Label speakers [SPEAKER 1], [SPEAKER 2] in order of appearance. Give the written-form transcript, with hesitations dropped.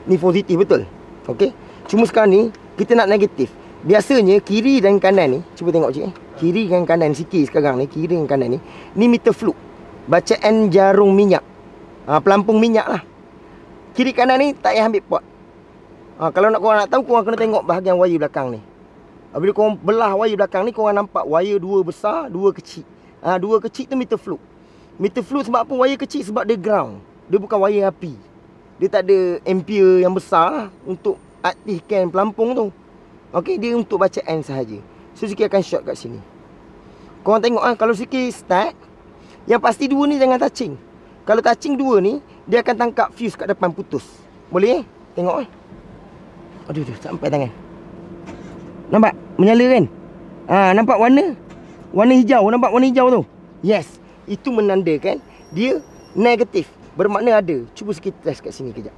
[SPEAKER 1] Ni positif betul. Okey. Cuma sekarang ni kita nak negatif. Biasanya kiri dan kanan ni, cuba tengok cik. Kiri dan kanan sikit sekarang ni, kiri dan kanan ni. Ni meter fluke. Bacaan jarum minyak. Pelampung minyak lah. Kiri kanan ni tak payah ambil pot. Kalau korang nak tahu, korang kena tengok bahagian wire belakang ni. Bila korang belah wire belakang ni, korang nampak wire dua besar, dua kecil. Dua kecil tu meter fluke. Meter fluke sebab apa wire kecil? Sebab dia ground. Dia bukan wire api. Dia tak ada ampere yang besar lah untuk aktifkan pelampung tu. Okey, dia untuk bacaan sahaja. So sikit akan short kat sini. Korang tengok kalau sikit start, yang pasti dua ni jangan touching. Kalau touching dua ni, dia akan tangkap fuse kat depan putus. Boleh tengok Aduh, sampai tangan. Nampak? Menyala kan? Nampak warna? Warna hijau. Nampak warna hijau tu? Yes. Itu menandakan dia negatif. Bermakna ada. Cuba sikit test kat sini kejap.